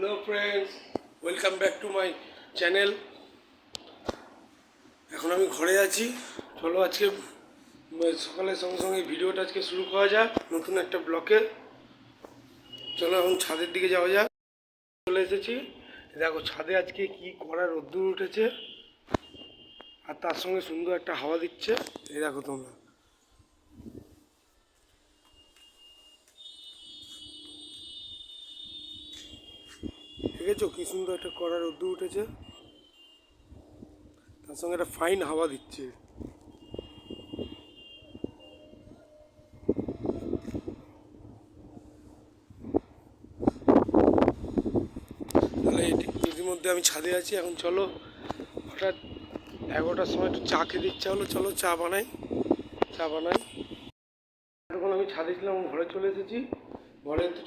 Hello friends, welcome back to my channel. এখন আমি ঘরে আছি। চলো আজকে সকালের সঙ্গে সঙ্গে ভিডিওটা আজকে শুরু করা যাক নতুন একটা ব্লকে। চলো এখন ছাদের দিকে যাওয়া যাক। চলে এসেছি, দেখো ছাদে আজকে কি কড়া রোদ্দুর উঠেছে আর তার সঙ্গে সুন্দর একটা হাওয়া দিচ্ছে। এই দেখো তোমরা, দেখেছো কি সুন্দর একটা কড়া রোদ্দুর উঠেছে, তার সঙ্গে একটা ফাইন হাওয়া দিচ্ছে। তাহলে ইতিমধ্যে আমি ছাদে আছি। এখন চলো, হঠাৎ 11টার সময় একটু চা খেতে ইচ্ছা হলো, চলো চা বানাই। এখন আমি ছাদে ছিলাম, ঘরে চলে এসেছি। ঘরে তো